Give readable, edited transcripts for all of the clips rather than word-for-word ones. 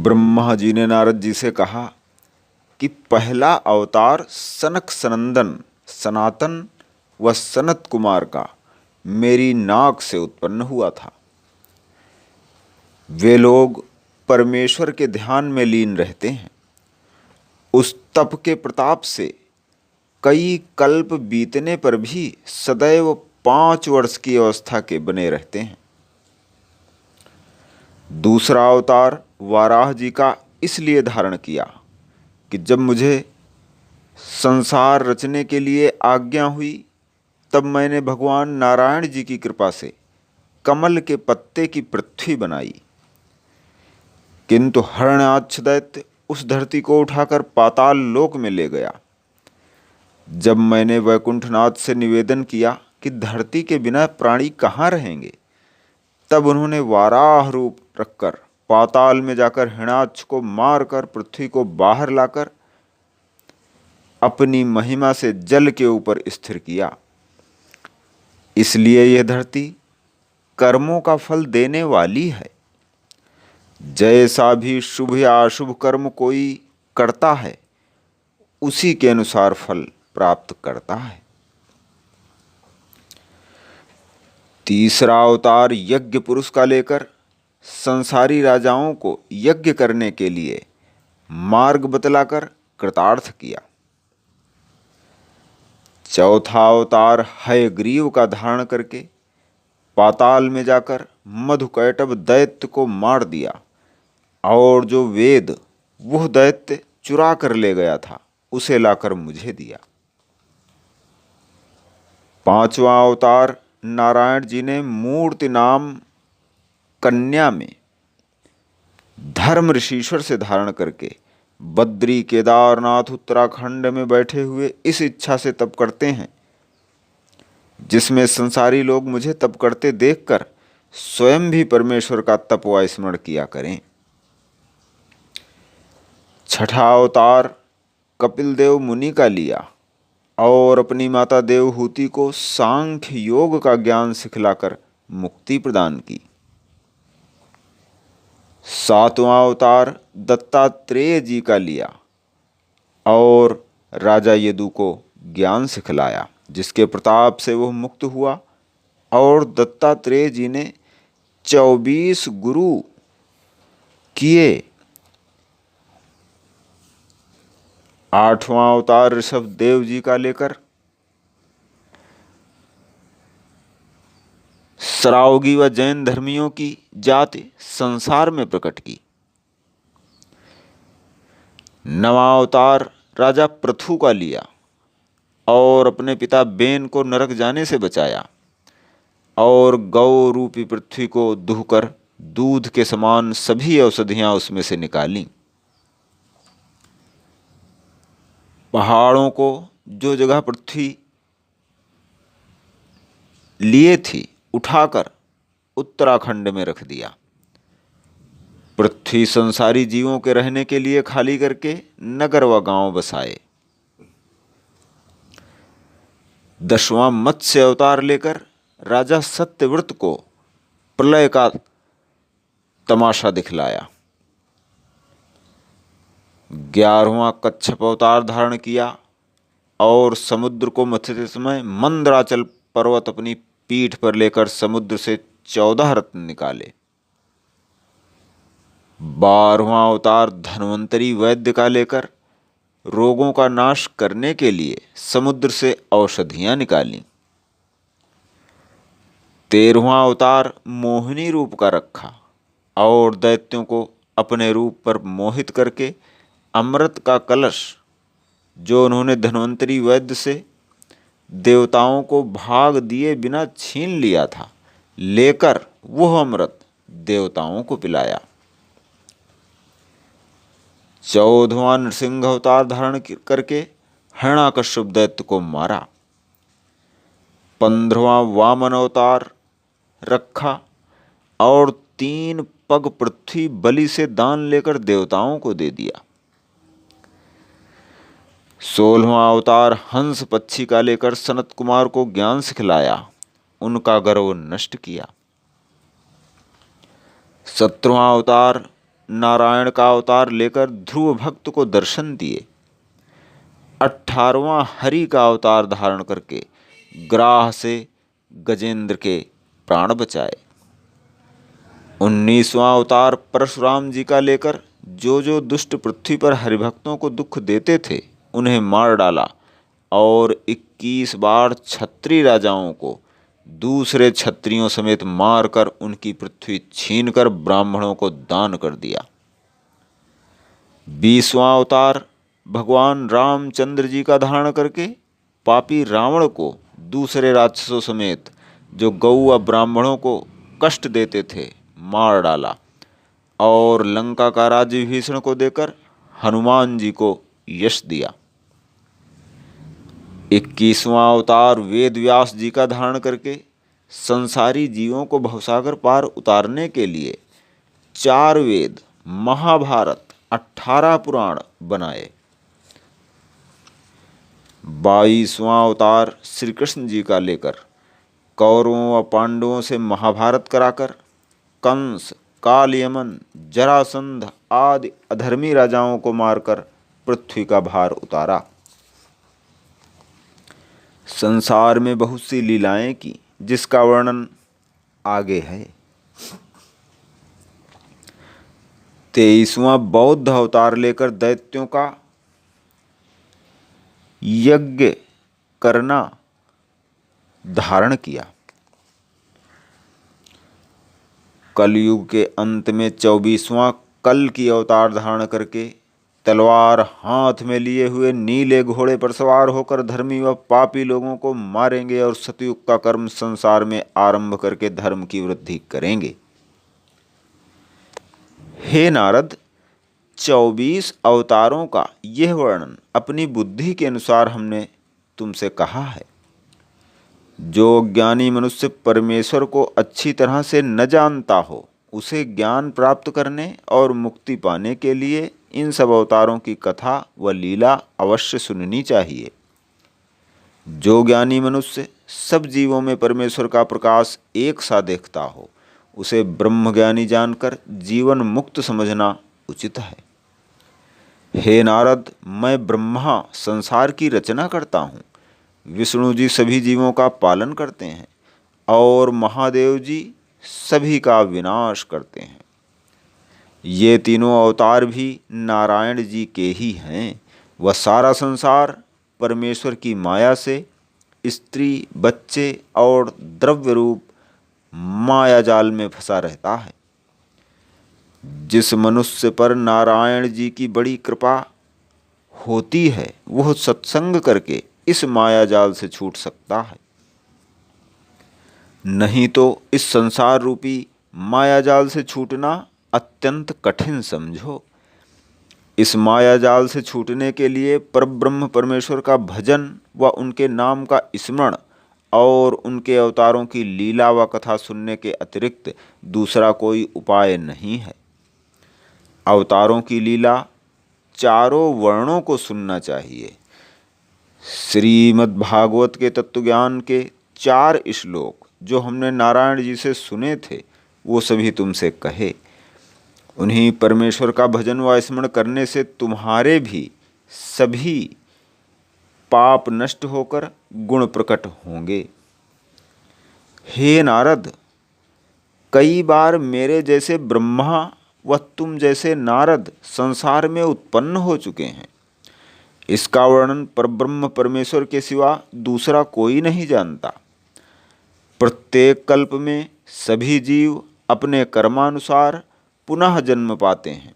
ब्रह्मा जी ने नारद जी से कहा कि पहला अवतार सनक सनंदन सनातन व सनत कुमार का मेरी नाक से उत्पन्न हुआ था। वे लोग परमेश्वर के ध्यान में लीन रहते हैं। उस तप के प्रताप से कई कल्प बीतने पर भी सदैव 5 वर्ष की अवस्था के बने रहते हैं। दूसरा अवतार वाराह जी का इसलिए धारण किया कि जब मुझे संसार रचने के लिए आज्ञा हुई तब मैंने भगवान नारायण जी की कृपा से कमल के पत्ते की पृथ्वी बनाई, किंतु हरणाक्ष दैत्य उस धरती को उठाकर पाताल लोक में ले गया। जब मैंने वैकुंठनाथ से निवेदन किया कि धरती के बिना प्राणी कहाँ रहेंगे, तब उन्होंने वाराह रूप रखकर पाताल में जाकर हिरणाक्ष को मारकर पृथ्वी को बाहर लाकर अपनी महिमा से जल के ऊपर स्थिर किया। इसलिए यह धरती कर्मों का फल देने वाली है। जैसा भी शुभ या अशुभ कर्म कोई करता है उसी के अनुसार फल प्राप्त करता है। तीसरा अवतार यज्ञ पुरुष का लेकर संसारी राजाओं को यज्ञ करने के लिए मार्ग बतलाकर कृतार्थ किया। चौथा अवतार हयग्रीव का धारण करके पाताल में जाकर मधुकैटभ दैत्य को मार दिया और जो वेद वह दैत्य चुरा कर ले गया था उसे लाकर मुझे दिया। पांचवा अवतार नारायण जी ने मूर्ति नाम कन्या में धर्म ऋषिश्वर से धारण करके बद्री केदारनाथ उत्तराखंड में बैठे हुए इस इच्छा से तप करते हैं जिसमें संसारी लोग मुझे तप करते देखकर स्वयं भी परमेश्वर का तप व स्मरण किया करें। छठा अवतार कपिल देव मुनि का लिया और अपनी माता देवहूति को सांख्य योग का ज्ञान सिखलाकर मुक्ति प्रदान की। सातवां अवतार दत्तात्रेय जी का लिया और राजा यदु को ज्ञान सिखलाया, जिसके प्रताप से वह मुक्त हुआ और दत्तात्रेय जी ने 24 गुरु किए। आठवां अवतार ऋषभ देव जी का लेकर सरावगी व जैन धर्मियों की जाति संसार में प्रकट की। नवां अवतार राजा पृथु का लिया और अपने पिता बेन को नरक जाने से बचाया और गौ रूपी पृथ्वी को दुहकर दूध के समान सभी औषधियां उसमें से निकाली। पहाड़ों को जो जगह पृथ्वी लिए थी उठाकर उत्तराखंड में रख दिया। पृथ्वी संसारी जीवों के रहने के लिए खाली करके नगर व गांव बसाए। 10वां मत्स्य अवतार लेकर राजा सत्यव्रत को प्रलय का तमाशा दिखलाया। 11वां कच्छप अवतार धारण किया और समुद्र को मथते समय मंदराचल पर्वत अपनी पीठ पर लेकर समुद्र से 14 रत्न निकाले। 12वां अवतार धन्वंतरी वैद्य का लेकर रोगों का नाश करने के लिए समुद्र से औषधियां निकाली। 13वां अवतार मोहिनी रूप का रखा और दैत्यों को अपने रूप पर मोहित करके अमृत का कलश जो उन्होंने धन्वंतरी वैद्य से देवताओं को भाग दिए बिना छीन लिया था लेकर वह अमृत देवताओं को पिलाया। 14वां नृसिंह अवतार धारण करके हिरण्याकश्यप दैत्य को मारा। 15वां वामन अवतार रखा और 3 पग पृथ्वी बलि से दान लेकर देवताओं को दे दिया। 16वां अवतार हंस पक्षी का लेकर सनत कुमार को ज्ञान सिखलाया, उनका गर्व नष्ट किया। 17वां अवतार नारायण का अवतार लेकर ध्रुव भक्त को दर्शन दिए। 18वां हरि का अवतार धारण करके ग्राह से गजेंद्र के प्राण बचाए। 19वां अवतार परशुराम जी का लेकर जो दुष्ट पृथ्वी पर हरिभक्तों को दुख देते थे उन्हें मार डाला और 21 बार क्षत्रिय राजाओं को दूसरे क्षत्रियों समेत मारकर उनकी पृथ्वी छीनकर ब्राह्मणों को दान कर दिया। 20वां अवतार भगवान रामचंद्र जी का धारण करके पापी रावण को दूसरे राक्षसों समेत जो गौ व ब्राह्मणों को कष्ट देते थे मार डाला और लंका का राज्य विभीषण को देकर हनुमान जी को यश दिया। 21वां अवतार वेद व्यास जी का धारण करके संसारी जीवों को भवसागर पार उतारने के लिए 4 वेद, महाभारत, 18 पुराण बनाए। 22वां अवतार श्री कृष्ण जी का लेकर कौरवों व पांडवों से महाभारत कराकर कंस, कालयमन, जरासंध आदि अधर्मी राजाओं को मारकर पृथ्वी का भार उतारा। संसार में बहुत सी लीलाएं की जिसका वर्णन आगे है। 23वां बौद्ध अवतार लेकर दैत्यों का यज्ञ करना धारण किया। कलयुग के अंत में 24वां कल की अवतार धारण करके तलवार हाथ में लिए हुए नीले घोड़े पर सवार होकर धर्मी व पापी लोगों को मारेंगे और सतयुग का कर्म संसार में आरंभ करके धर्म की वृद्धि करेंगे। हे नारद, 24 अवतारों का यह वर्णन अपनी बुद्धि के अनुसार हमने तुमसे कहा है। जो ज्ञानी मनुष्य परमेश्वर को अच्छी तरह से न जानता हो उसे ज्ञान प्राप्त करने और मुक्ति पाने के लिए इन सब अवतारों की कथा व लीला अवश्य सुननी चाहिए। जो ज्ञानी मनुष्य सब जीवों में परमेश्वर का प्रकाश एक सा देखता हो उसे ब्रह्मज्ञानी जानकर जीवन मुक्त समझना उचित है। हे नारद, मैं ब्रह्मा संसार की रचना करता हूँ, विष्णु जी सभी जीवों का पालन करते हैं और महादेव जी सभी का विनाश करते हैं। ये तीनों अवतार भी नारायण जी के ही हैं। वह सारा संसार परमेश्वर की माया से स्त्री, बच्चे और द्रव्य रूप माया जाल में फंसा रहता है। जिस मनुष्य पर नारायण जी की बड़ी कृपा होती है वह सत्संग करके इस माया जाल से छूट सकता है, नहीं तो इस संसार रूपी माया जाल से छूटना अत्यंत कठिन समझो। इस माया जाल से छूटने के लिए परब्रह्म परमेश्वर का भजन व उनके नाम का स्मरण और उनके अवतारों की लीला व कथा सुनने के अतिरिक्त दूसरा कोई उपाय नहीं है। अवतारों की लीला चारों वर्णों को सुनना चाहिए। श्रीमद् भागवत के तत्वज्ञान के 4 श्लोक जो हमने नारायण जी से सुने थे वो सभी तुमसे कहे। उन्हीं परमेश्वर का भजन व स्मरण करने से तुम्हारे भी सभी पाप नष्ट होकर गुण प्रकट होंगे। हे नारद, कई बार मेरे जैसे ब्रह्मा व तुम जैसे नारद संसार में उत्पन्न हो चुके हैं। इसका वर्णन परब्रह्म परमेश्वर के सिवा दूसरा कोई नहीं जानता। प्रत्येक कल्प में सभी जीव अपने कर्मानुसार पुनः जन्म पाते हैं।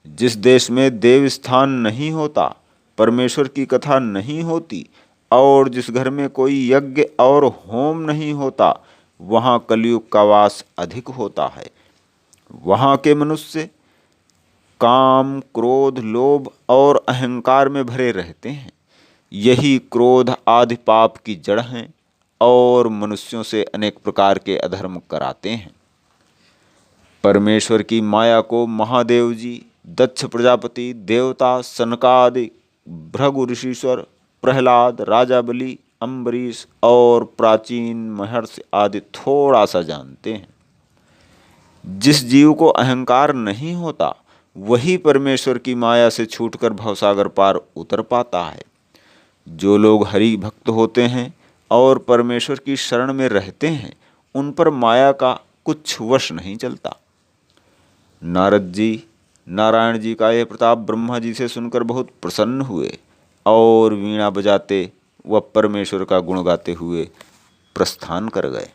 जिस देश में देव स्थान नहीं होता, परमेश्वर की कथा नहीं होती और जिस घर में कोई यज्ञ और होम नहीं होता वहाँ कलयुग का वास अधिक होता है। वहाँ के मनुष्य काम, क्रोध, लोभ और अहंकार में भरे रहते हैं। यही क्रोध आदि पाप की जड़ हैं और मनुष्यों से अनेक प्रकार के अधर्म कराते हैं। परमेश्वर की माया को महादेव जी, दक्ष प्रजापति, देवता, सनकादि, भृगु ऋषिश्वर, प्रहलाद, राजा बलि, अम्बरीश और प्राचीन महर्षि आदि थोड़ा सा जानते हैं। जिस जीव को अहंकार नहीं होता वही परमेश्वर की माया से छूटकर भवसागर पार उतर पाता है। जो लोग हरि भक्त होते हैं और परमेश्वर की शरण में रहते हैं उन पर माया का कुछ वश नहीं चलता। नारद जी नारायण जी का यह प्रताप ब्रह्मा जी से सुनकर बहुत प्रसन्न हुए और वीणा बजाते व परमेश्वर का गुण गाते हुए प्रस्थान कर गए।